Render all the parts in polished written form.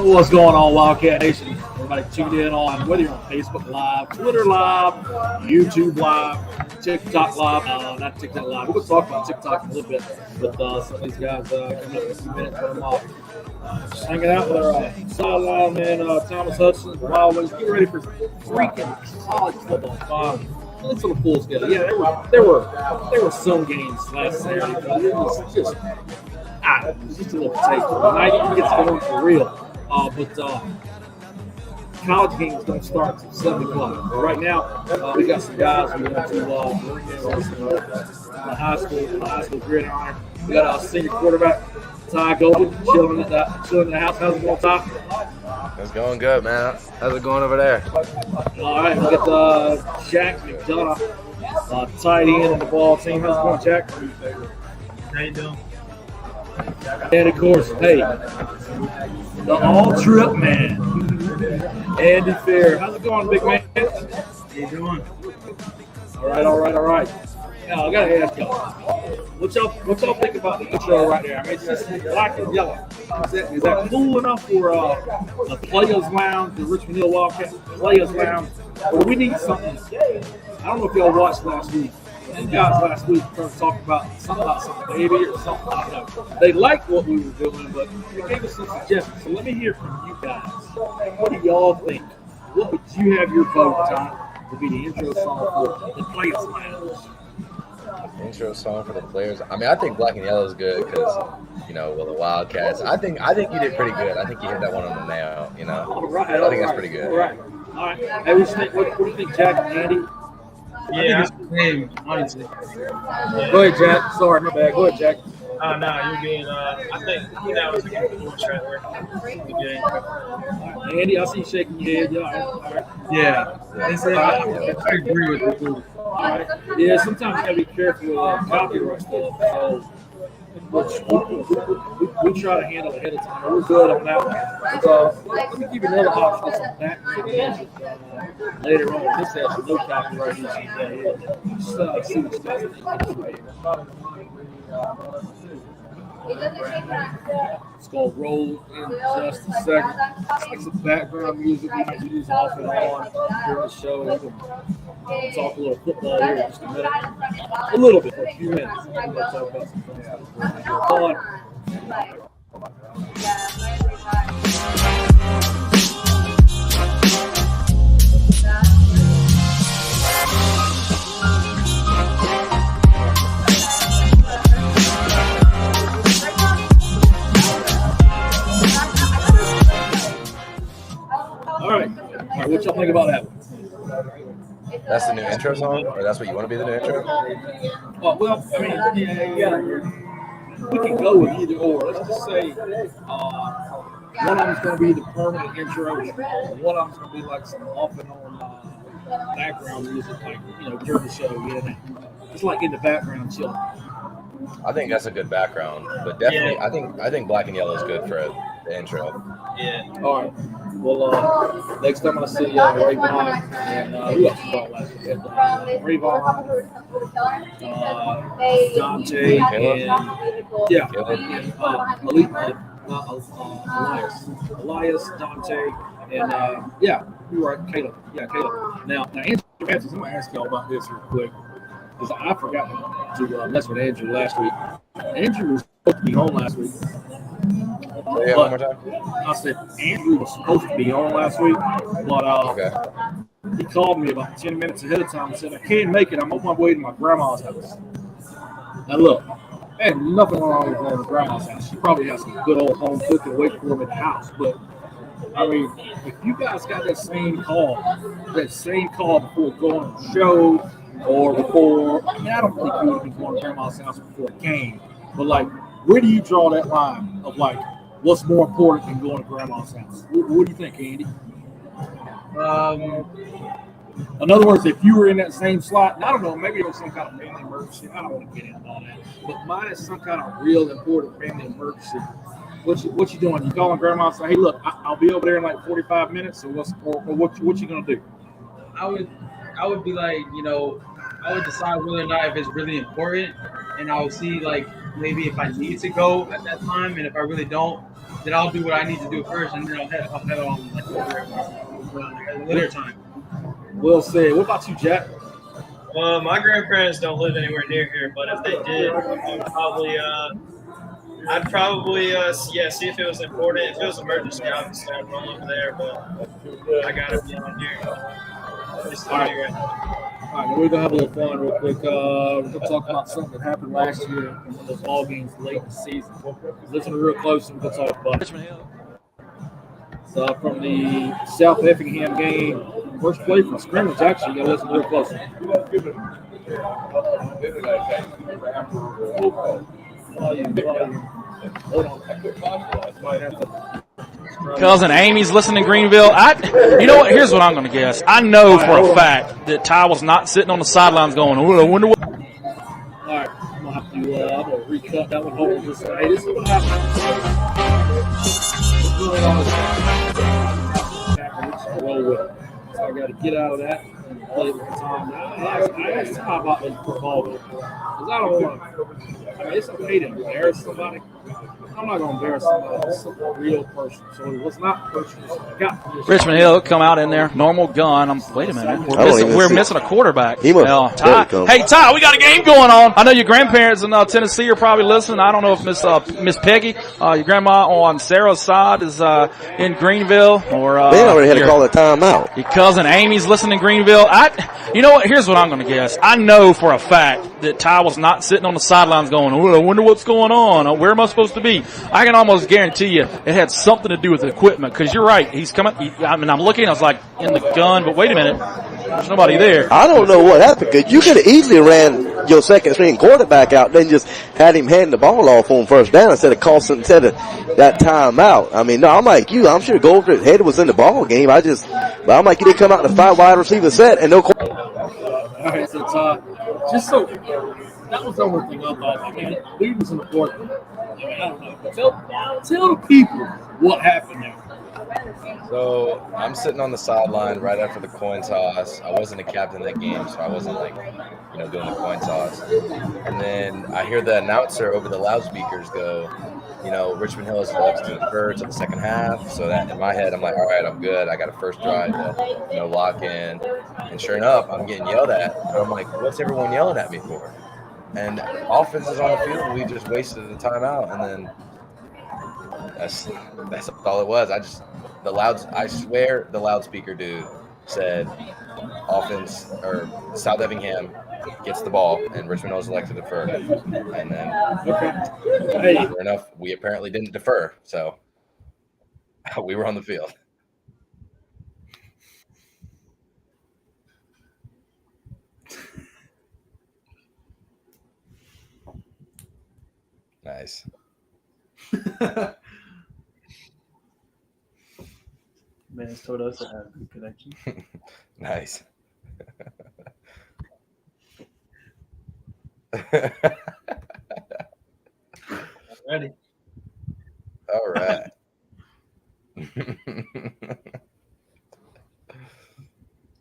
What's going on, Wildcat Nation? Everybody tuned in on, whether you're on Facebook Live, Twitter Live, YouTube Live, TikTok Live, not TikTok Live. We're going to talk about TikTok a little bit with some of these guys coming up in a few minutes from them off. Just hanging out with our sideline man, Thomas Hudson, the Wild Wings, getting ready for freaking college football. It's on a full scale. Yeah, there were some games last Saturday, but it was just a little taste. Tonight it gets going for real. But college games don't start until 7 o'clock. But right now, we got some guys who want to bring in the high school gridiron. We got our senior quarterback, Ty Goldrick, chilling in the house. How's it going, Ty? It's going good, man. How's it going over there? All right, we got Jack McDonough, tight end on the ball team. How's it going, Jack? How you doing? And of course, hey, the all-trip man, Andy Ferrer. How's it going, big man? How you doing? All right. Now, I gotta ask y'all, what y'all think about the intro right there? I mean, it's just black and yellow. Is that cool enough for the Players Lounge, the Richmond Hill Wildcats Players Lounge, or do we need something? I don't know if y'all watched last week. You guys last week started talking about some baby or something. I don't know. They liked what we were doing, but they gave us some suggestions. So let me hear from you guys. What do y'all think? What would you have your vote on to be the intro song for the Players Lounge? Intro song for the players. I mean, I think Black and Yellow is good because, the Wildcats. I think you did pretty good. I think you hit that one on the nail. All right, I think that's pretty good. All right. Hey, what do you think, Jack and Andy? Yeah, it's the same, honestly. Go ahead, Jack. Sorry, my bad. Go ahead, Jack. Oh, no, you're good. I think that was a good voice right there. Andy, I see you shaking your head. All right. Yeah. I agree with you. All right. Yeah, sometimes you got to be careful with copyright stuff. We try to handle ahead of time. We're good on that one. Let me give you another option on that later on. This has no copyright issues. Just see what it's going to roll in just a second. It's some background music we can use off and on during the show. We'll talk a little football here in just a minute. A little bit, for a few minutes. We're going to talk about some things. All right, what y'all think about that one? That's the new intro song, or that's what you want to be the new intro? Well, I mean, yeah, we can go with either or. Let's just say one of them's going to be the permanent intro, and one of them's going to be like some off and on background music, like during the show. Yeah, it's like in the background chilling. I think that's a good background, but definitely, yeah. I think Black and Yellow is good for the intro. Yeah. All right. Well, next time I see Rayvon and who else you brought last week? Rayvon, Dante, and Elias, Dante, and you're right, Caleb. Yeah, Caleb. Now, answer, I'm gonna ask y'all about this real quick. because I forgot to mess with Andrew last week. Andrew was supposed to be home last week. Yeah, one more time. I said Andrew was supposed to be on last week, but Okay. he called me about 10 minutes ahead of time and said, I can't make it. I'm on my way to my grandma's house. Now, look, man, nothing wrong with going to grandma's house. She probably has some good old home cooking waiting for him in the house. But, I mean, if you guys got that same call before going on the show or before, I mean, I don't think you would be going to grandma's house before it came. But, like, where do you draw that line of, like, what's more important than going to grandma's house? What do you think, Andy? In other words, if you were in that same slot, and I don't know, maybe it was some kind of family emergency. I don't want to get into all that. But mine is some kind of real important family emergency. What you doing? You calling grandma and say, hey, look, I'll be over there in like 45 minutes, or what you going to do? I would be like, I would decide whether or not if it's really important, and I would see like maybe if I need to go at that time, and if I really don't, then I'll do what I need to do first, and then I'll head on like at a later time. Well said. What about you, Jack? My grandparents don't live anywhere near here, but if they did, I'd probably see if it was important. If it was emergency, obviously I'd roll over there, but I gotta be on here. All right, we're gonna have a little fun real quick. We're gonna talk about something that happened last year in one of those ball games late in the season. Listen real close, and we're gonna talk about Richmond Hill. So from the South Effingham game, first play from scrimmage. Actually, you gotta listen real close. Cousin Amy's listening in Greenville. You know what? Here's what I'm going to guess. I know for a fact that Ty was not sitting on the sidelines going, I wonder what. All right, I'm gonna recut that one. Hold on just a second. Hey, this is what happened. Roll with it. So I got to get out of that and play with Tom. I asked Tom about this football because I don't want to. I mean, it's okay to embarrass somebody. I'm not going to embarrass somebody. It's a real person. So let's not personal. Richmond Hill come out in there, normal gun. Wait a minute. We're missing a quarterback. Ty. Hey, Ty, we got a game going on. I know your grandparents in Tennessee are probably listening. I don't know if Miss Peggy, your grandma on Sarah's side, is in Greenville. Or they already had to call a timeout. Your cousin Amy's listening in Greenville. You know what? Here's what I'm going to guess. I know for a fact that Ty was not sitting on the sidelines going, I wonder what's going on. Where am I supposed to be? I can almost guarantee you it had something to do with the equipment because you're right. He's coming. I'm looking. I was like in the gun, but wait a minute. There's nobody there. I don't know what happened because you could have easily ran your second string quarterback out, then just had him hand the ball off on first down instead of that timeout. I mean, no, I'm like you. I'm sure Goldrick's head was in the ball game. But I'm like you didn't come out in the 5 wide receiver set and no. All right, so just so that was the only thing I thought. I mean, we was in the fourth. I mean, I don't know. Tell the people what happened there. So I'm sitting on the sideline right after the coin toss. I wasn't a captain of that game, so I wasn't doing the coin toss. And then I hear the announcer over the loudspeakers go, Richmond Hill is elected to defer to the second half. So that in my head, I'm like, all right, I'm good. I got a first drive to lock in. And sure enough, I'm getting yelled at. And I'm like, what's everyone yelling at me for? And offense is on the field. We just wasted the timeout, and then that's all it was. I swear the loudspeaker dude said offense or South Effingham gets the ball and Richmond Hill is elected to defer. And then sure enough, we apparently didn't defer, so we were on the field. Nice. Man's told us to have a good connection. Nice. Ready. All right.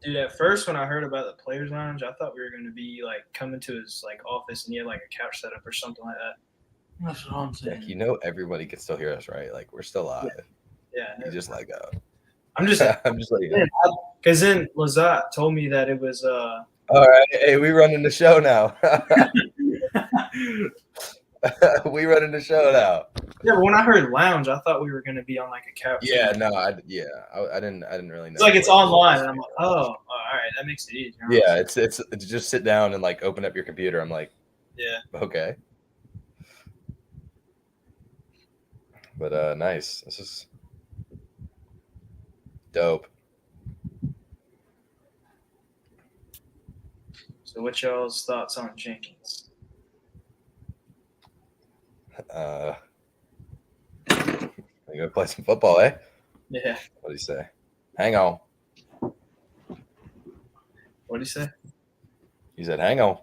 Dude, at first when I heard about the Players Lounge, I thought we were going to be coming to his office and he had a couch set up or something like that. That's what I'm saying. Everybody can still hear us, right? We're still live. Yeah. You just I'm just like, because then Lazat told me that it was All right. Hey, we running the show now. We running the show now. Yeah, but when I heard lounge, I thought we were gonna be on like a couch. Yeah, no, I didn't really know. It's like it's online, and I'm like, oh, all right, that makes it easier. Yeah, it's just sit down and like open up your computer. I'm like, Yeah. okay. But nice. This is dope. So, what y'all's thoughts on Jenkins? You go play some football, eh? Yeah. What do you say? Hang on. What did he say? He said, hang on.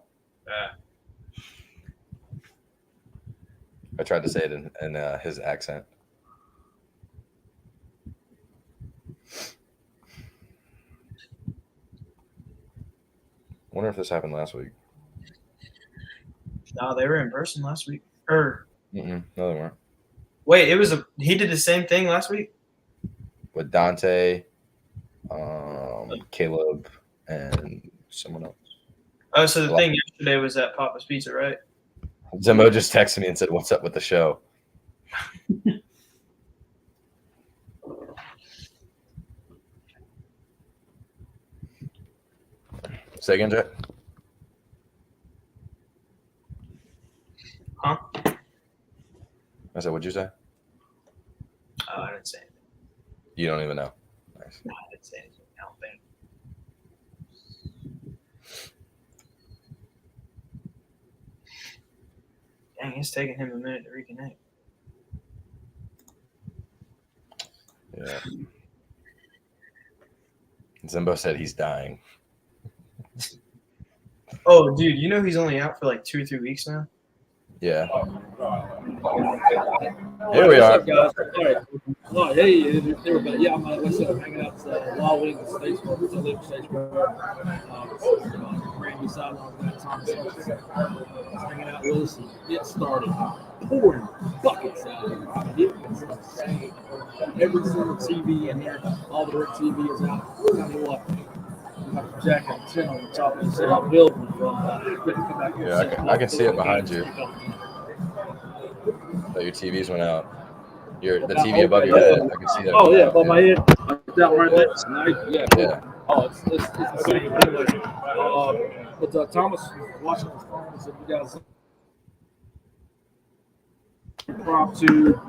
I tried to say it in his accent. Wonder if this happened last week. No, they were in person last week. No, they weren't. Wait, he did the same thing last week? With Dante, Caleb, and someone else. Oh, so the thing yesterday was at Papa's Pizza, right? Zimbo just texted me and said, "What's up with the show?" Say again, Jack. Huh? I said, "What'd you say?" Oh, I didn't say anything. You don't even know. Nice. No, I didn't say anything. I don't think. Dang, it's taking him a minute to reconnect. Yeah. Zimbo said he's dying. Oh, dude, you know he's only out for like 2 or 3 weeks now? Yeah. Here we are. Guys? Oh, hey, everybody. Yeah, I'm hanging out at Wild Wings Statesboro. It's a live Statesboro. Brand new sideline. Thomas hanging out with us. Get started. Pouring buckets out here. It is insane. Every single TV in here, all the red TV is out. Tell me what. Jack and Tim on the top of the building. Yeah, I can see it behind you. That your TVs went out. The TV above your head. I can see that. Oh yeah, above my head. Down right there. Yeah. Oh, it's insane. But Thomas was watching his phone and said, "You guys." Prompt to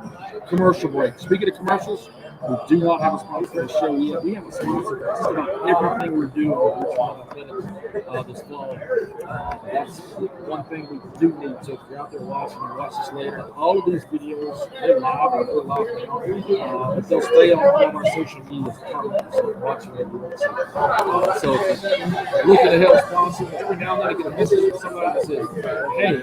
commercial break. Speaking of commercials, we do not have a sponsor for the show yet. We have a sponsor for everything we're doing this fall. That's one thing we do need. So if you're out there watching and watch this later, all of these videos, they're live or they're live now. But they'll stay on all of our social media so watching everyone. So if you're looking to help sponsor, every now and then I get a message from somebody that says, "Hey,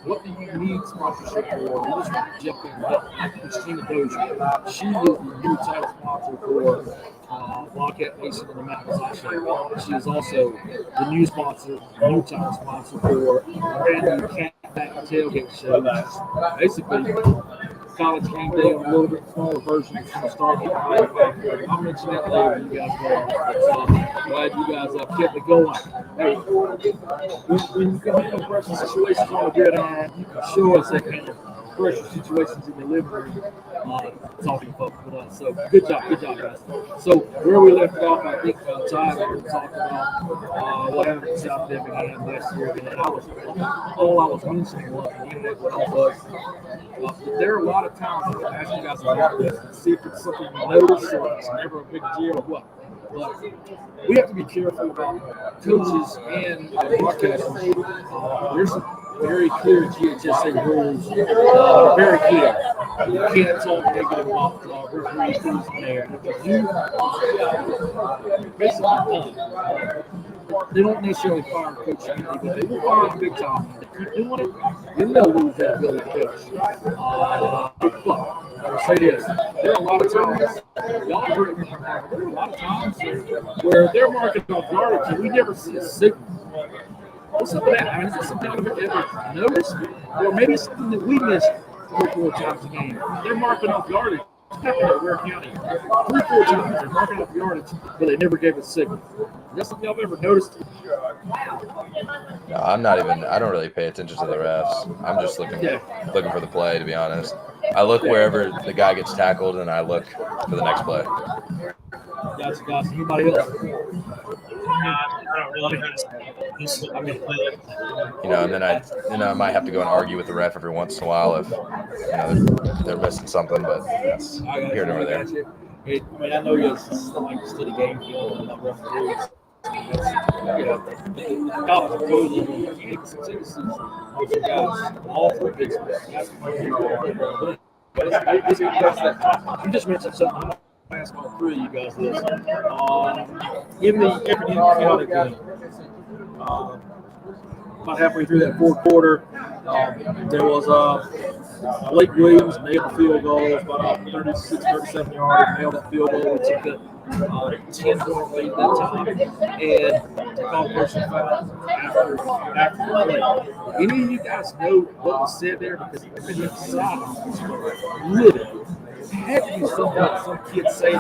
what do you need sponsorship for?" We just want to jump in and help. Christina Dozier. She is the new title sponsor for Wildcat Nation and the Mountains Show. She is also the new title sponsor for brand new Cat Tailgate Show, which is basically college game day on a little bit smaller version. It's going to start at 9 o'clock. I'll mention that later when you guys go. Glad you guys kept it going. Hey, when you come in pressure situations on the gridiron, you can show us that kind of pressure situations in the living room, talking folks with us. So good job, guys. So where we left off, I think Ty was talking about what happened in South Birmingham last year, and all I was mentioning was there are a lot of times I ask you guys about this, see if it's something you notice or it's never a big deal or what. But we have to be careful about coaches and broadcasters. There's some very clear GHSA rules. Very clear. You can't talk negative about referees in there. If you basically they don't necessarily fire coach immediately, but they will fire big time. If you're doing it, then they'll lose that ability to coach. But I'll say this: there are a lot of times, y'all heard me. There are a lot of times where they're marking off yardage and we never see a signal. What's up with that? I mean, is this something I've ever noticed? Or maybe something that we missed 3 or 4 times a game. They're marking off yardage. happened at Ware County 3-4 times. They're marking up yardage, but they never gave a signal. Is that something y'all have ever noticed? No, I'm not even. I don't really pay attention to the refs. I'm just looking for the play, to be honest. I look wherever the guy gets tackled, and I look for the next play. Gotcha. Anybody else? I don't really notice. I mean, And then I might have to go and argue with the ref every once in a while if they're missing something, but that's here and over there. I know it's like study game film and referees. College coaches, guys, all for Pittsburgh. You just mentioned something. I'm ask all three of you guys this. In the County game, about halfway through that fourth quarter, there was Blake Williams nailed the field goal. It was about 36, 37 yards. Nailed that field goal. We took the 10-point lead that time. And they called personal foul after the play. Any of you guys know what was said there? Because it's been inside. Really. Had to be something some kids say.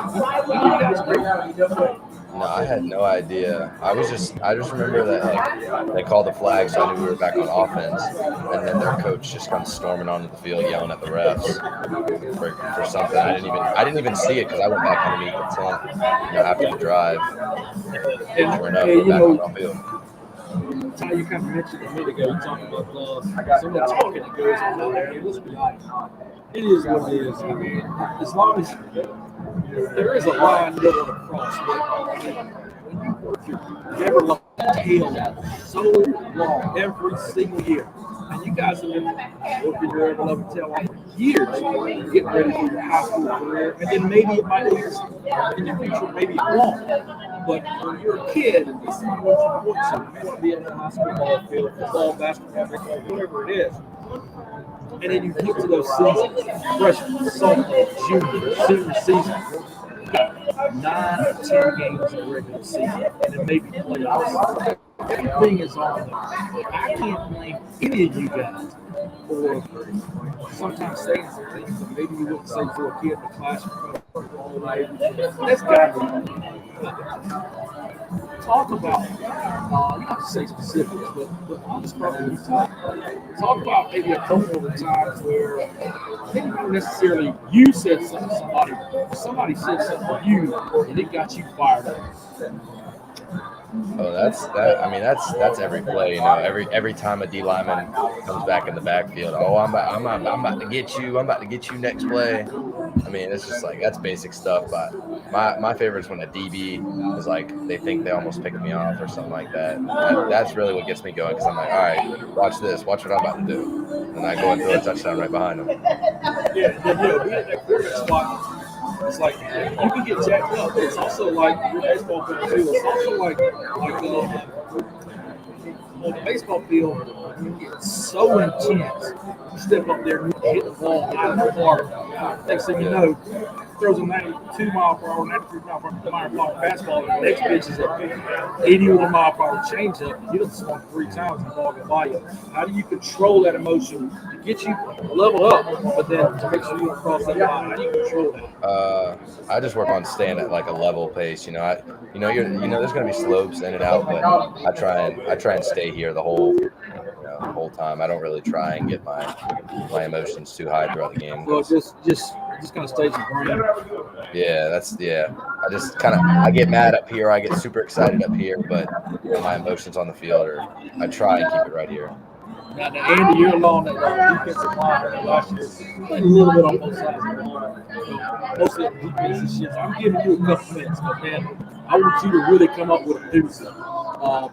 No, I had no idea. I just remember that they called the flag, so I knew we were back on offense, and then their coach just comes storming onto the field, yelling at the refs for something. I didn't even see it because I went back underneath the tent, after the drive. And sure enough, we're back on the field. Ty, you kind of mentioned a minute ago, you talking about some of the talking that goes on out there. Let's be honest. It is what it is. I mean, as long as there is a line you don't want to cross, when you work your never tail so long every single year, and you guys have been working your ever loving tail off for years, getting ready for your high school career, and then maybe it might lead in the future, maybe it won't. But when you're a kid, and this is what you want to be on the high school ball field, football, basketball, baseball, whatever it is. And then you get to those seasons, freshman, sophomore, junior, senior season. 9 or 10 games in the regular season, and then maybe playoffs. Everything is on there. I can't blame any of you guys for sometimes saying some things that maybe you wouldn't say to a kid in the classroom. That's got to be. Talk about, you don't have to say specifics, but honest probably talk about maybe a couple of the times where maybe not necessarily you said something to somebody said something to you, and it got you fired up. Oh, that's every play. Every time a D lineman comes back in the backfield. Oh, I'm about to get you. I'm about to get you next play. I mean, it's just like that's basic stuff. But my favorite is when a DB is like they think they almost picked me off or something like that. That's really what gets me going because I'm like, all right, watch this. Watch what I'm about to do, and I go and throw a touchdown right behind them. Yeah, being at that quarterback spot. It's like you can get jacked up. It's also like your baseball field too. It's also like on the baseball field, you get so intense. You step up there and you hit the ball out of the park. Next thing you know, throws a 92 mile per hour, 93 mile per hour fastball, and the next pitch is a 81 mile per hour changeup. You just swung 3 times and the ball goes by you. How do you control that emotion to get you level up, but then to make sure you don't cross that line? How do you control that? I just work on staying at like a level pace. There's going to be slopes in and out, but I try and stay here the whole time. I don't really try and get my emotions too high throughout the game. Well, just kind of stays your brain. Yeah. I get mad up here. I get super excited up here, but my emotions on the field I try and keep it right here. Now, Andy, you're along that defensive line last year. Played a little bit on both sides of the line. Most of the defensive shit. I'm giving you a couple minutes, but man, I want you to really come up with a doozy.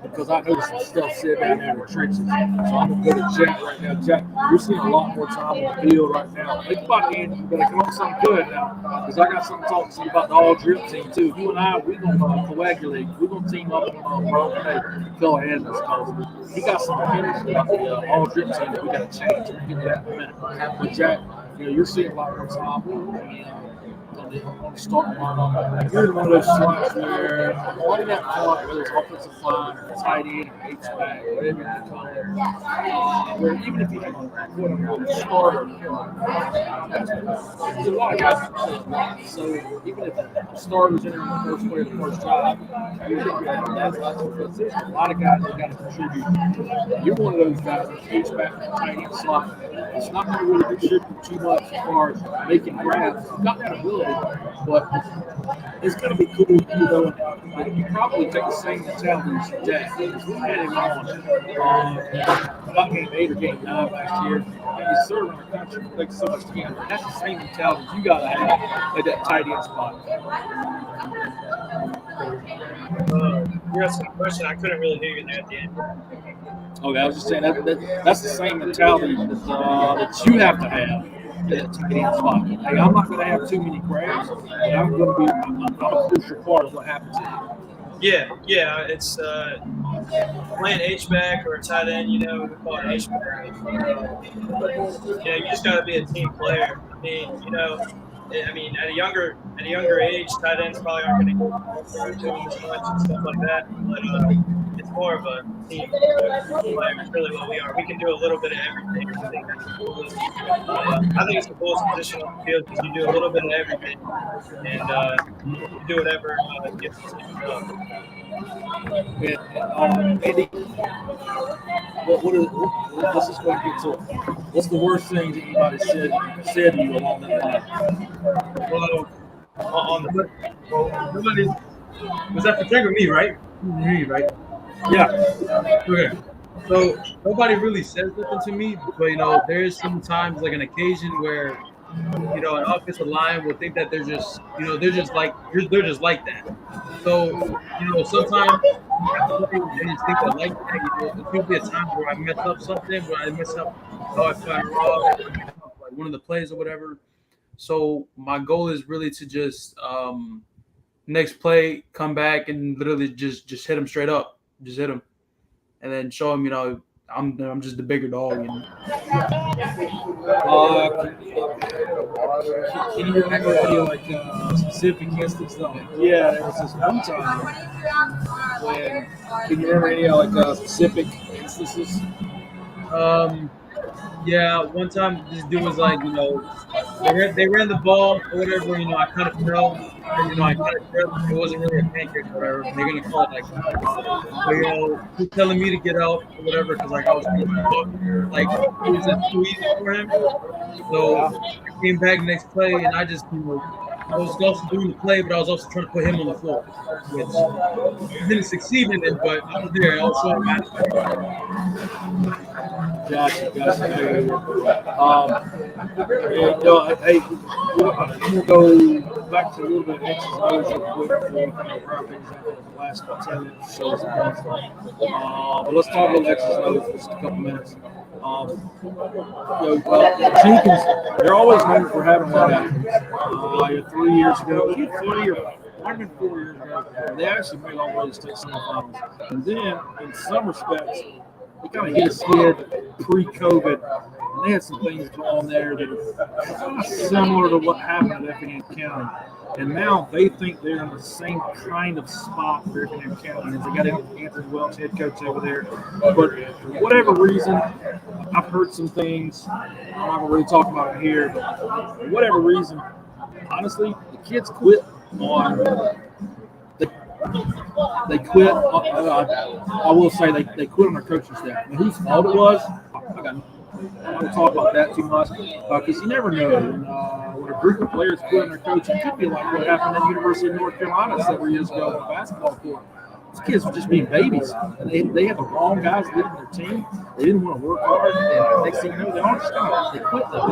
Because I know some stuff said down there in the trenches. So I'm going to go to Jack right now. Jack, you're seeing a lot more time on the field right now. Think about Andy. You better come up with something good now. Because I got something to talk to you about the all-drip team, too. You and I, we're going to coagulate. We're going to team up on Phil Handler's cause. He got some opinions about the all-drip team that we got to change. We'll get that in a minute. But Jack, you're seeing a lot more time. on the starting lineup, you're in one of those slots where on that front, whether it's offensive line or tight end or H-back, whatever you call it, where even if you have a quote-unquote starter, there's a lot of guys that play a lot. So even if the starter's in the first play of the first drive, you're going to be able to have because there's a lot of guys that got to contribute. You're one of those guys that H-back and tight end slot. It's not going to really contribute too much as far as making grabs. You've got that ability, but it's going to be cool, you probably take the same mentality as Jack. Because we had him on about game 8 or game 9 last year. And he's serving our country for making so much time. That's the same mentality you got to have at that tight end spot. You asked a question. I couldn't really hear you there at the end. Okay, I was just saying that's the same mentality that you have to have at that tight end spot. Hey, I'm not going to have too many grabs, and I'm going to be a crucial part of what happens here. Yeah, it's playing H-back or a tight end, we call it H-back. You just got to be a team player. I mean, at a younger age, tight ends probably aren't going to do as much and stuff like that. But it's more of a team player. It's really what we are. We can do a little bit of everything. I think that's the coolest. I think it's the coolest position on the field because you do a little bit of everything, and you do whatever gets the team done. Andy, let's just go and get to it. What's the worst thing that anybody said to you along that line? Well, nobody was that for Jack or me, right? Me, right? Yeah. Okay. So nobody really says something to me, but there's sometimes like an occasion where an offensive line will think that they're just like that. So sometimes they just think they like that. There could be a time where I mess up something, where I mess up how I fire off, like one of the plays or whatever. So my goal is really to just next play come back and literally just hit them straight up, just hit them, and then show them I'm just the bigger dog. Can you remember any specific instance? Yeah, there was this one time when. Can you remember any specific instances? Yeah, one time this dude was like, they ran the ball or whatever, I kind of fell, and I kind of fell. It wasn't really a pancake or whatever. They're gonna call it like that. But he's telling me to get out or whatever because I was like it was too easy for him. So I came back next play and I just I was also doing the play, but I was also trying to put him on the floor, which I didn't succeed in it, but I was there. I was showing my Gotcha. Hey, I'm going to go back to a little bit of X's and O's real quick before we kind of wrap things up in the last 10 minutes shows. But let's talk about X's and O's for just a couple minutes. Jenkins, they're always known for having one athletes. 3 years ago, 4 years ago, they actually made all the way to state semifinals. And then, in some respects, they kind of hit a skid pre-COVID. And they had some things going on there that are kind of similar to what happened at Effingham County. And now they think they're in the same kind of spot for Effingham County. They got Anthony Welch, head coach over there. But for whatever reason, I've heard some things. I'm not going to really talk about it here. But for whatever reason, honestly, the kids quit on they quit. I will say they quit on their coaching staff. Now, whose fault it was, I'm not going to talk about that too much because you never know. When a group of players quit on their coach, it could be like what happened at the University of North Carolina several years ago on the basketball court. These kids were just being babies. They had the wrong guys leading their team. They didn't want to work hard. And next thing you know, they quit them.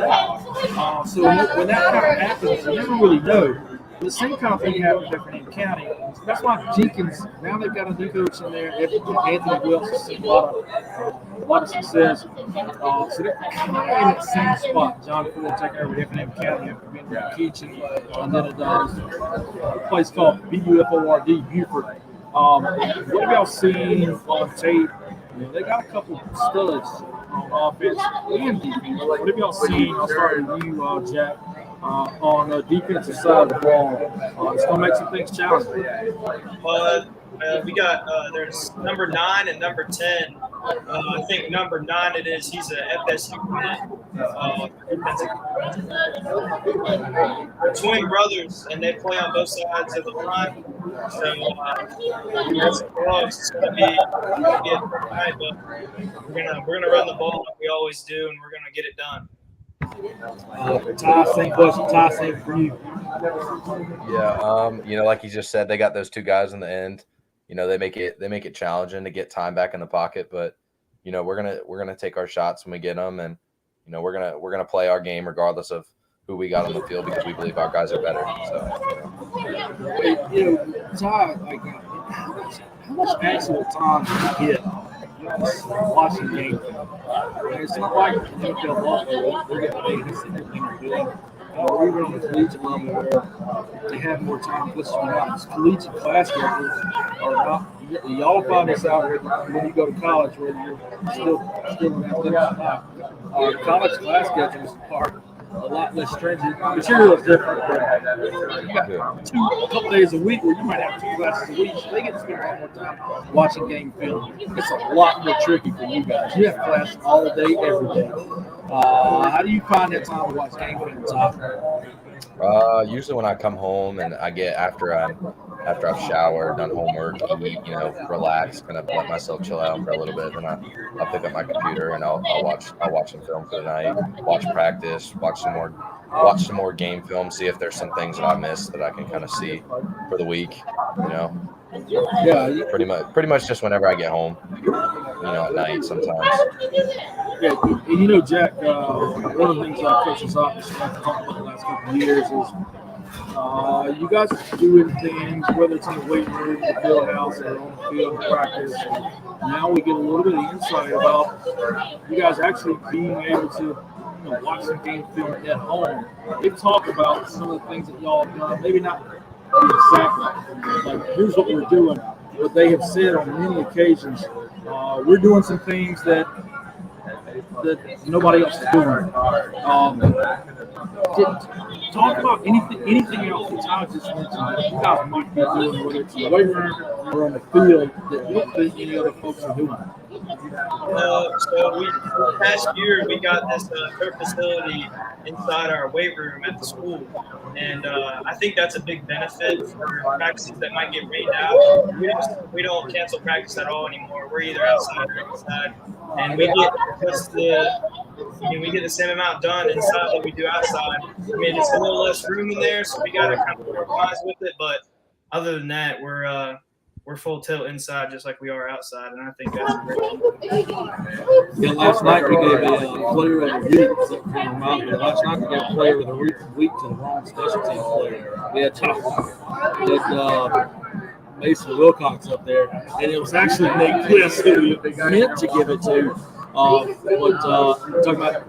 So when that kind of happens, you never really know. The same kind of thing happened in Effingham County. That's why Jenkins, now they've got a new coach in there. Anthony Wilson has seen a lot of success. So they're kind of in that same spot. John Ford taking over Effingham County after being with Keaching. And then a place called BUFORD, Buford. What have y'all seen on tape? They got a couple studs on offense and defense. What have y'all seen? I'll start with you, Jack. on the defensive side of the ball. It's going to make some things challenging. We got there's number 9 and number 10. I think number 9 it is. He's a FSU defensive. They're twin brothers, and they play on both sides of the line. So it's close. It's gonna be a good night, but we're gonna run the ball like we always do, and we're gonna get it done. Ty, same question. Ty, same for you. Yeah, like you just said, they got those two guys in the end. They make it challenging to get time back in the pocket, but we're gonna take our shots when we get them, and we're gonna play our game regardless of who we got on the field because we believe our guys are better. So, Ty, how much actual time do you get watching games? It's not like NFL ball we're getting paid to see everything we're doing. Or even on the collegiate level where they have more time to listen to us. Collegiate class schedules are not. Y'all find this out when you go to college where you're still in that college class schedules are a lot less stringent. Material is different. You got a couple days a week where you might have 2 classes a week. So they get to spend a lot more time watching game film. It's a lot more tricky for you guys. You have class all day, every day. How do you find that time to watch game film, Tom? Usually when I come home and I get after I've showered, done homework, eat, relax, kind of let myself chill out for a little bit, then I'll pick up my computer and I'll watch some film for the night, watch practice, watch some more game film, see if there's some things that I missed that I can kind of see for the week, Yeah, pretty much just whenever I get home, at night sometimes. Yeah, Jack, one of the things our coaches office have talked about the last couple of years is you guys are doing things, whether it's in the weight room, the field house, or on the field practice. Now we get a little bit of insight about you guys actually being able to watch some game film at home. They've talked about some of the things that y'all have done, maybe not exactly like here's what we're doing, but they have said on many occasions, we're doing some things that nobody else is doing. Talk about anything else that Ty just mentioned that you guys might be doing, whether it's in the weight room or on the field, that you don't think any other folks are doing. So past year we got this turf facility inside our weight room at the school, and I think that's a big benefit for practices that might get rained out. We don't cancel practice at all anymore. We're either outside or inside, and we get the same amount done inside that we do outside. I mean, it's a little less room in there, so we got to kind of compromise with it. But other than that, we're full tilt inside just like we are outside, and I think that's great. Yeah, last night we gave a player of the week. Last night we gave a player of the week to the wrong special team player. We had Mason Wilcox up there, and it was actually Nate Bliss who meant to give it to. But talking about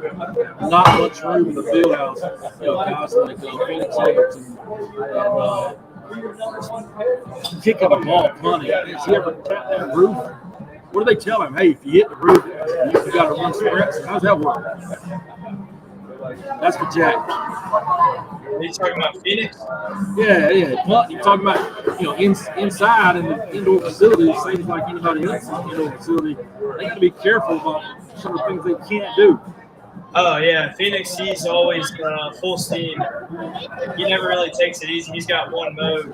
not much room in the field house, guys like Phoenix Edwards and kicking the ball, punting. Has he ever tapped that roof? What do they tell him? Hey, if you hit the roof, you got to run sprints. How's that work? That's for Jack. Are you talking about Phoenix? Yeah. You're talking about inside in the indoor facility, same as like anybody else in the indoor facility. They got to be careful about some of the things they can't do. Oh yeah, Phoenix. He's always full steam. He never really takes it easy. He's got one mode,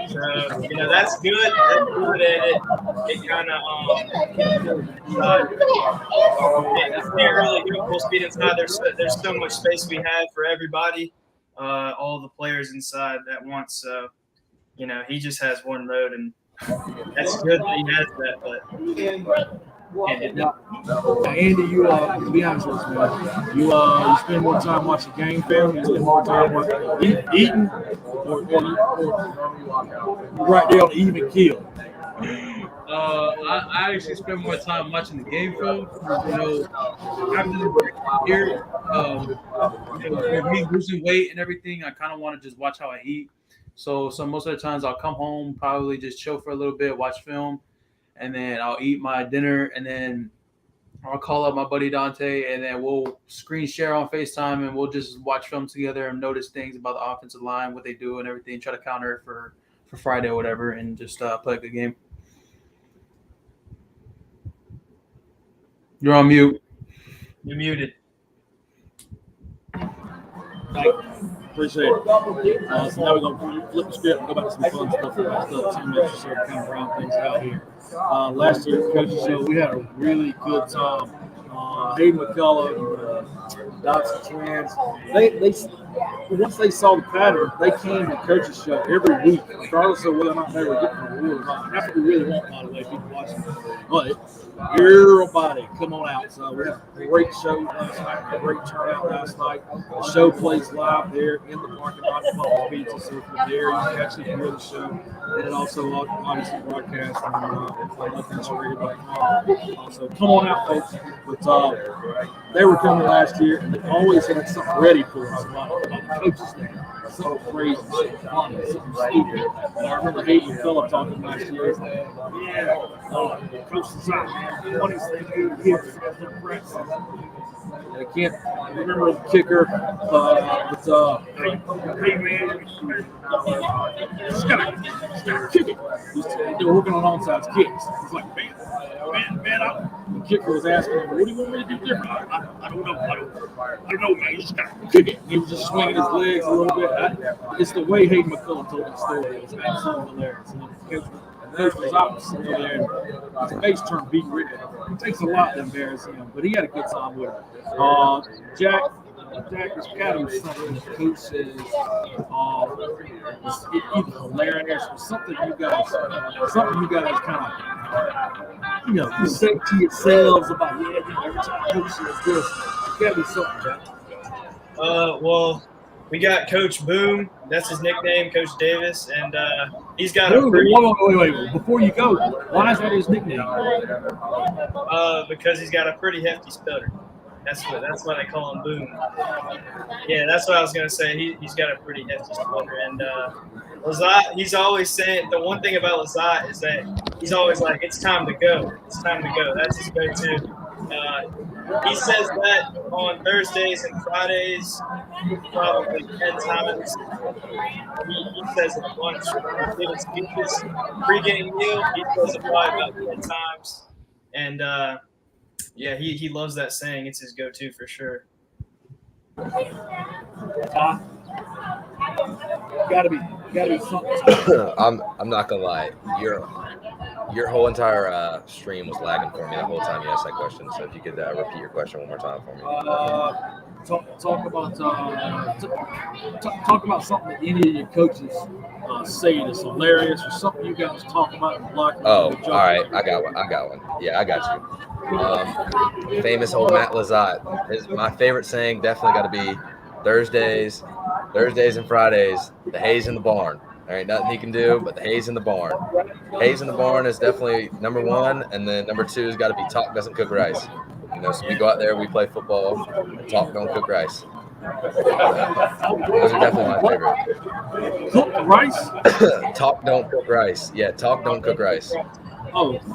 so that's good. That's good, and it kind of you can't really go full speed inside. There's so much space we have for everybody, all the players inside at once. So he just has one mode, and that's good that he has that. But. Now, Andy, you to be honest with you, you spend more time watching game film, you spend more time eating, or right there on the even keel. I actually spend more time watching the game film. After the year, with me losing weight and everything, I kind of want to just watch how I eat. So most of the times I'll come home, probably just chill for a little bit, watch film. And then I'll eat my dinner, and then I'll call up my buddy Dante, and then we'll screen share on FaceTime, and we'll just watch film together and notice things about the offensive line, what they do, and everything. Try to counter it for Friday or whatever, and just play a good game. You're on mute. You're muted. Thank you. Appreciate it. So now we're going to flip the script and go back to some fun stuff for the last 10 minutes or so to kind of round things out here. Last year, Coach's Show, we had a really good time. Hayden McCullough and Dodson twins, they once they saw the pattern, they came to Coach's Show every week, regardless of whether or not they were getting a reward or not. That's what we really want, by the way, people watching. But everybody, come on out. So we had a great show last night, a great turnout last night. The show plays live there in the parking lot of Buffalo Pizza. So from there, you can actually hear the show. And it also obviously broadcast on LoveNationRadio.com. So come on out, folks. But they were coming last year, and they always had something ready for us. About the coaches there. Something crazy, something funny, something stupid. And I remember Hayden McCullough talking last year. He's like, Coach Design, the funniest thing you do here is the press. And I can't remember the kicker, hey man, you just gotta kick it. They were working on onside kicks. He's like, man, the kicker was asking him, what do you want me to do different? I don't know. I don't know, man. You just gotta kick it. He was just swinging his legs a little bit. It's the way Hayden McCullough told the story. It was absolutely hilarious. And Coach was opposite over there. His face turned beat red. It takes a lot to embarrass him, but he had a good time with it. Jack was kind of something the coach says it's either hilarious or something you guys kind of, you say to yourselves about, every time coach says this, it's got to be something, Jack. Well, we got Coach Boom. That's his nickname, Coach Davis, and he's got Wait. Before you go, why is that his nickname? Because he's got a pretty hefty stutter. That's why they call him Boom. Yeah, that's what I was gonna say. He's got a pretty hefty stutter, and Lazat, he's always saying the one thing about Lazat is that he's always like, "It's time to go. It's time to go." That's his go-to. He says that on Thursdays and Fridays, probably 10 times. He says it a bunch. Giving speeches, pregame meal, he says it probably about 10 times. And he loves that saying. It's his go-to for sure. Gotta be something. I'm not gonna lie. Your whole entire stream was lagging for me the whole time you asked that question. So if you could repeat your question one more time for me. Talk about something that any of your coaches say that's hilarious, or something you guys talk about in the locker room. Oh, all right. I got one. Yeah, I got you. Famous old Matt Lazat. My favorite saying definitely got to be Thursdays and Fridays, the hay's in the barn. There ain't nothing he can do but the hay's in the barn. Hay's in the barn is definitely number one, and then number two has got to be talk doesn't cook rice. So we go out there, we play football, and talk don't cook rice. Those are definitely my favorite. Cook rice? Talk don't cook rice. Yeah, talk don't cook rice. Oh, okay.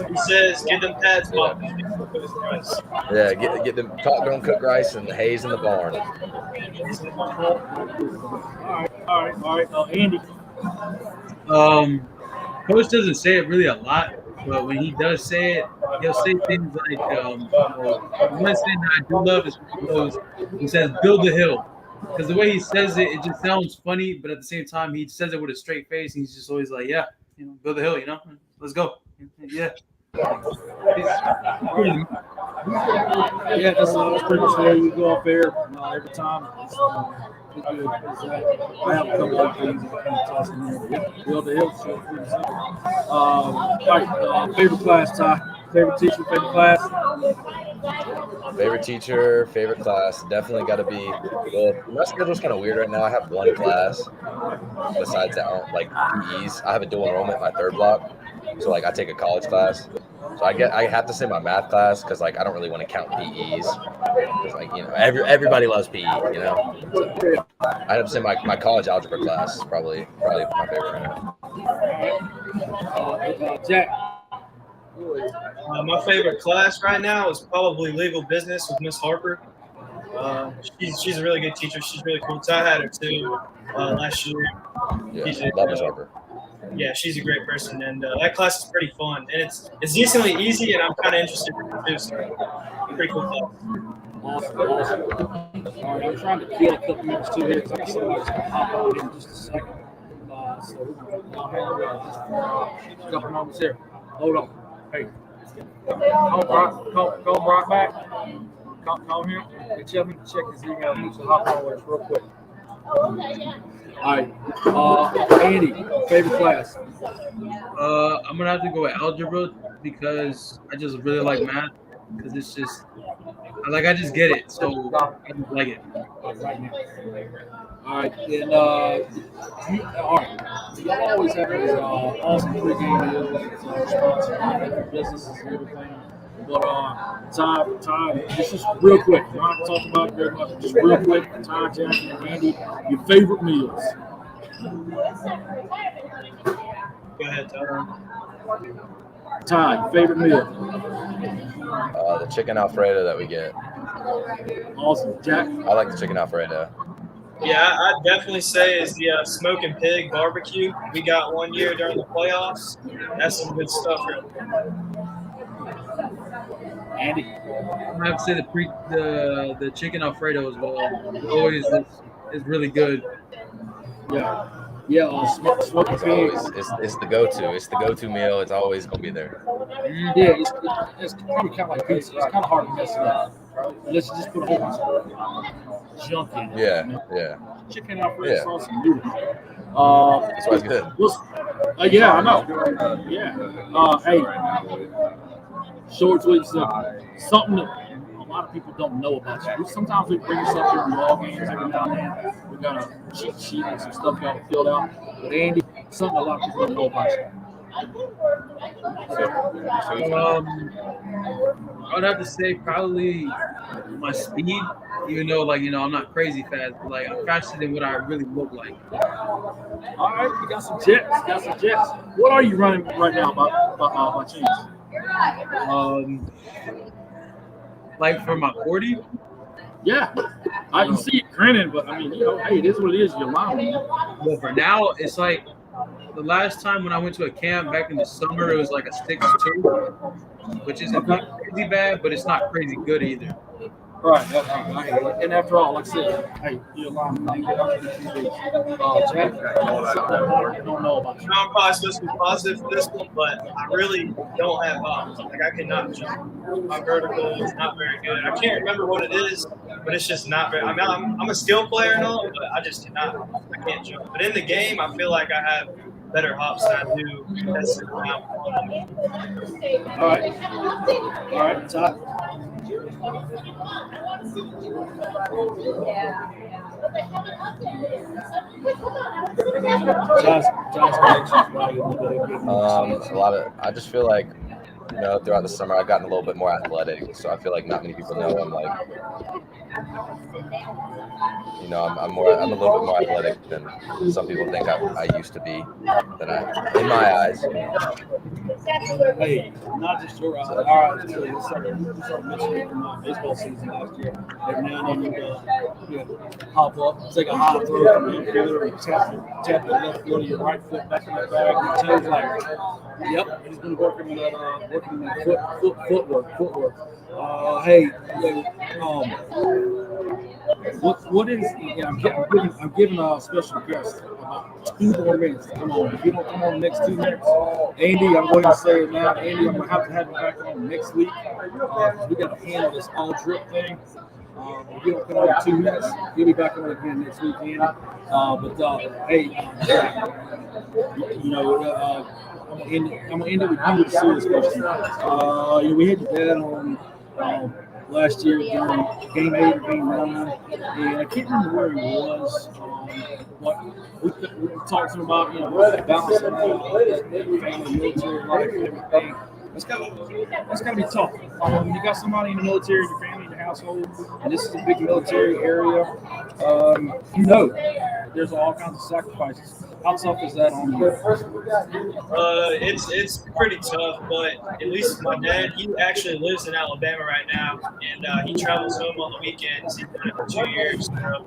He says, "Get them pads off." Yeah, get them talk don't cook rice and the hay's in the barn. All right. Andy. Coach doesn't say it really a lot, but when he does say it, he'll say things like, one thing that I do love is he says, "Build the hill." Because the way he says it just sounds funny, but at the same time, he says it with a straight face. And he's just always like, "Yeah, build the hill, let's go." Yeah. Yeah, that's pretty much where you go up there every time. I have a couple of things that kind of toss in there. Build the hill, so pretty simple. All right, favorite class, Ty? Favorite teacher, favorite class? Favorite teacher, favorite class, definitely got to be. Well, my schedule's kind of weird right now. I have one class. Besides that, like PEs, I have a dual enrollment in my third block, so like I take a college class. So I have to say my math class because like I don't really want to count PEs. Because like everybody loves PE. So I have to say my college algebra class is probably my favorite right now. Jack. My favorite class right now is probably legal business with Miss Harper. She's a really good teacher. She's really cool. I had her too last year. Yeah, love Miss Harper. Yeah, she's a great person, and that class is pretty fun. And it's decently easy, and I'm kind of interested in it too. So, pretty cool class. Awesome. All right, I'm trying to kill a couple minutes too here because I got somebody that's going to hop on in just a second. So we're going to go ahead and a couple moments here. Hold on. Hey, call Brock back. Call him. And tell me to check his email. He needs to hop on with us real quick. All right. Andy, favorite class? I'm gonna have to go with algebra because I just really like math. Because it's just, I just get it, so I just like it. All right, and all right. So y'all always have these awesome pregame meals, sponsored businesses and everything. But Ty, this is real quick. We're not talking about it very much. Just real quick, Ty, Jackie, and Andy, your favorite meals. Go ahead, Tyler. Ty, favorite meal? The chicken Alfredo that we get. Awesome. Jack? I like the chicken Alfredo. Yeah, I'd definitely say is the smoking pig barbecue we got one year during the playoffs. That's some good stuff right there. Andy? I'm gonna have to say the chicken Alfredo as well. It always is really good. Yeah, smoking pig. It's the go-to. It's the go-to meal. It's always gonna be there. Yeah, it's probably kind of like pizza. It's kind of hard to mess it up. Unless you just put a whole bunch of junk in it. Yeah, you know? yeah. Chicken Alfredo sauce is beautiful. That's why it's good. Yeah, I know. Yeah. Hey, short, sweet stuff. Something that a lot of people don't know about you. Sometimes we bring this up here in ball games every now and then. We got a cheat sheet and some stuff y'all filled out. But Andy, something a lot of people don't know about you. I would have to say probably my speed, even though I'm not crazy fast, but I'm faster than what I really look like. All right, you got some jets. What are you running right now by chance? For my 40? Yeah, I can see it grinning, but I mean, hey, it is what it is. You're lying. Well, for now, it's the last time when I went to a camp back in the summer, it was like a 6'2", which isn't crazy bad, but it's not crazy good either. Right. And after all, like I said, hey, you're lying. Jack, something that a lot of people don't know about you. I'm probably supposed to be positive for this one, but I really don't have hops. I cannot jump. My vertical is not very good. I can't remember what it is, but it's just not very. I mean, I'm a skill player and all, but I just cannot. I can't jump. But in the game, I feel like I have better hops than I do. All right, Todd. A lot of. I just feel like, throughout the summer I've gotten a little bit more athletic, so I feel like not many people know I'm I'm a little bit more athletic than some people think I used to be. In my eyes. Hey, not just your eyes. All right, we started mentioning from baseball season last year. Every now and then you hop up, take a high throw from the infielder, and tap the left foot of your right foot back in the bag. And Taylor's like, yep, he's been working that footwork. Hey, what is? I'm giving a special guest about 2 more minutes. Come on, if you don't come on the next 2 minutes, Andy, I'm going to say it now. Andy, I'm going to have you back on next week. We got to handle this all drip thing. If you don't come on in 2 minutes, you'll be back on again next week, Andy. Hey, I'm gonna end it with you with a serious question. We had your dad on last year during Game 8 or Game 9, and I can't remember where he was. But we talked to him about balancing family, military life, and everything. That's gotta be tough. When you got somebody in the military in your family, in your household, and this is a big military area, there's all kinds of sacrifices. How tough is that on you? It's pretty tough, but at least my dad, he actually lives in Alabama right now, and he travels home on the weekends. He's done it for 2 years, so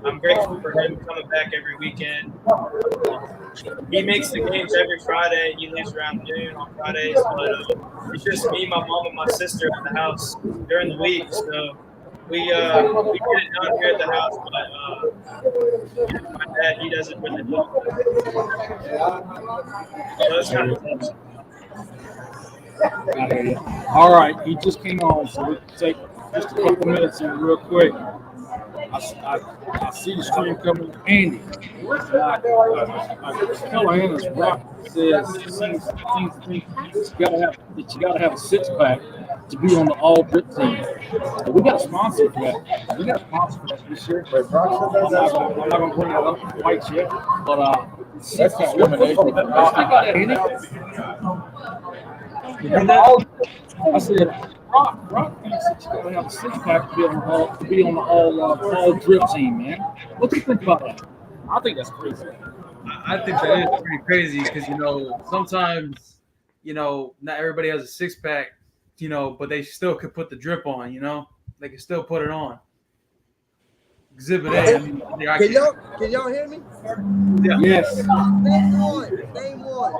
I'm grateful for him coming back every weekend. He makes the games every Friday. He leaves around noon on Fridays, but it's just me, my mom, and my sister at the house during the week. So we get it done here at the house, but my dad, he doesn't really do it. So it's kind of tough. All right, he just came on, so we can take just a couple minutes here real quick. I see the stream coming with Andy. Callahan's Rock says seems to think you gotta have a six-pack to be on the all-drip team. But we got a sponsor for that. We got a sponsor for that this year. I'm not gonna bring it up quite yet, but that's discrimination. I said, Rock thinks that you gotta have a six-pack to be on the all drip team, man. What do you think about that? I think that's crazy. I think that is pretty crazy because, sometimes, not everybody has a six-pack, but they still could put the drip on, They can still put it on. Exhibit A. I mean, can y'all hear me? Yeah. Yes. Name one.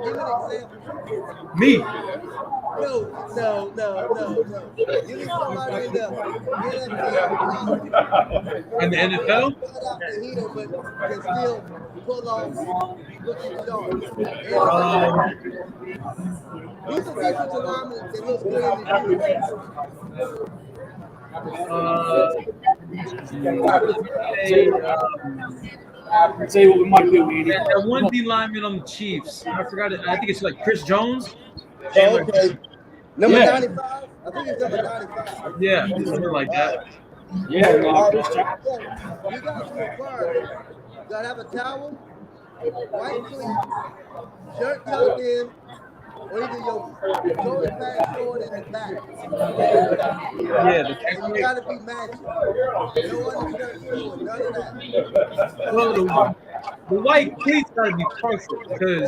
Give me an example. Me. No. Give me somebody in the NFL. In the NFL? Cut out the heater, but can still pull off looking sharp. Who's the defensive lineman that looks good Say what we might do, Andy. That one D lineman on the Chiefs. I forgot it. I think it's like Chris Jones. Okay. Number Yeah. 95? I think it's number 95. Yeah, something like that. Yeah, You got to require, you got to have a towel, white cleat, shirt tucked in, or either your shoulder pad stored in the back. Yeah, And you got to be matching. No undershirt showing, none of that. well, the white cleats got to be perfect because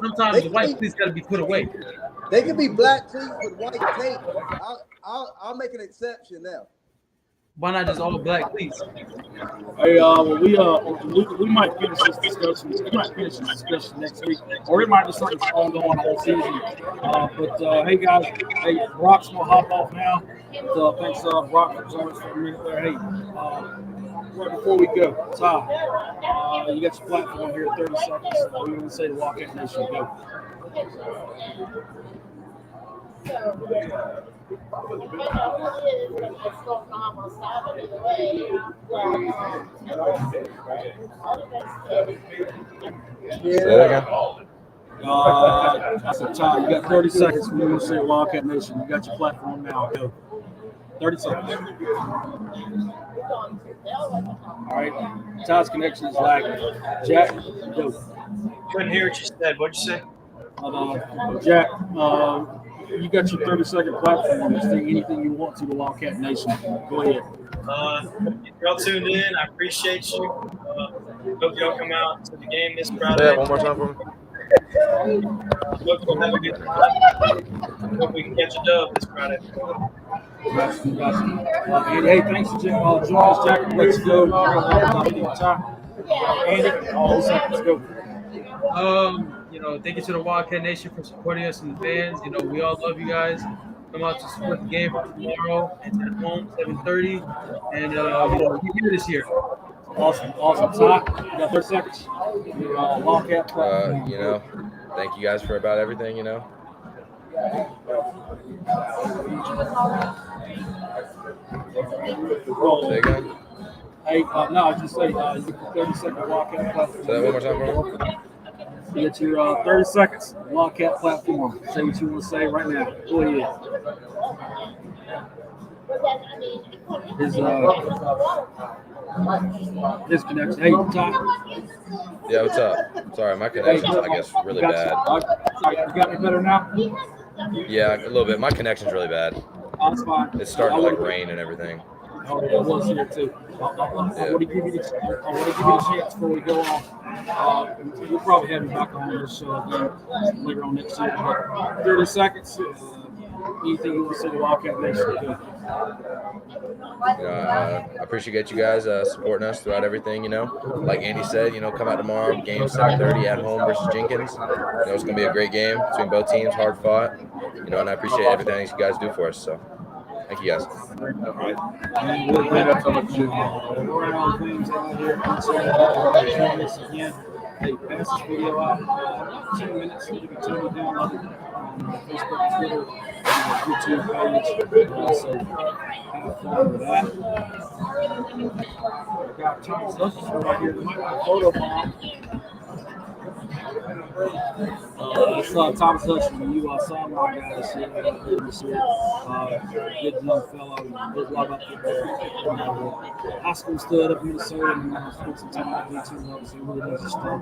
sometimes the white cleats got to be put away. They can be black cleats with white tape. I'll make an exception now. Why not just all black cleats? Hey, we might finish this discussion. We might finish this discussion next week, or it might be something that's ongoing all season. But hey, guys, Brock's gonna hop off now. But, thanks, Brock, for joining us for a minute there. Hey, right before we go, Ty, you got your platform here. 30 seconds. What are you gonna say to Wildcat Nation? Go. Say that again. I said, Ty, you got 30 seconds for you to say Wildcat Nation. You got your platform now. Go. 30 seconds. All right. Ty's connection is lagging. Jack, go. Couldn't hear what you said. What'd you say? Jack, you got your 30-second platform to say anything you want to the Wildcat Nation. Go ahead. Y'all tuned in. I appreciate you. Hope y'all come out to the game this Say Friday. that one more time for me. Hope you'll have a good time. Hope we can catch a dub this Friday. Hey, thanks for joining us, Jack. Let's go. Andy, all those seconds, go. Thank you to the Wildcat Nation for supporting us and the fans. We all love you guys. Come out to support the game for tomorrow. It's at home, 7:30, and keep here this year. Awesome. Ty, you got 30 seconds. Wildcat. Thank you guys for about everything. Say again. Hey, no, I just say you got 30-second Wildcat platform. Say that one more time for me. You get your 30 seconds Wildcat platform. Say what you want to say right now. Go ahead. His connection. Hey, Ty. Yeah, what's up? Sorry, my connection's, I guess, really bad. You got me better now? Yeah, a little bit. My connection's really bad. Oh, that's fine. It's starting to rain and everything. Oh, it was here too. I want to give you the chance before we go on. We'll probably have you back on this show again later on next year. But 30 seconds. Anything you want to say to Wildcat Nation? I appreciate you guys supporting us throughout everything. Like Andy said, come out tomorrow. Game 7:30 at home versus Jenkins. It's going to be a great game between both teams, hard fought. And I appreciate everything you guys do for us. So, thank you guys. All right. And we'll wrap up on things out here. Join us again. Hey, pass this video out. 10 minutes. It'll be 10 downloaded on Facebook, Twitter, YouTube page. So have fun with that. I got Thomas Hutchinson right here. Might have a photo bomb. It's Thomas Hutchinson, you sideline guy this year. Good young fellow. There's a lot about football. High school stud up in Minnesota and spent some time at D2. Obviously, really knows his stuff.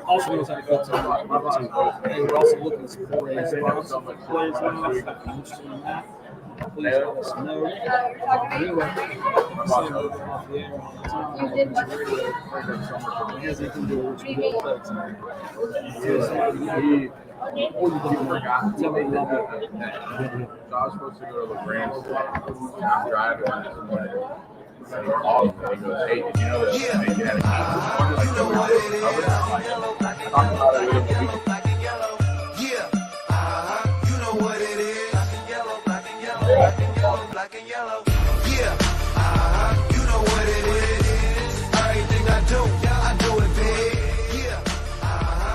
Also knows how to go to and we're also looking to support his players now. If you're interested in that, please let us know. Anyway, same off the air all the time. It has anything to do with what you do. Or you don't work out. Tell me love it. So I was supposed to go to LaGrange, and I'm driving this morning. And he calls me and he goes, "Hey, did you know that they had a game like that we were supposed to cover?" I'm like, "I'm about to live the week." You know what it is. Black and yellow, black and yellow, black and yellow, black and yellow. Yeah, you know what it is. Everything I do it big. Yeah,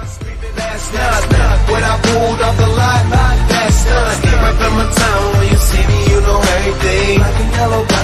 screaming last night when I pulled off the lot. That's done. Came right from my town. When you see me, you know everything. Black and yellow.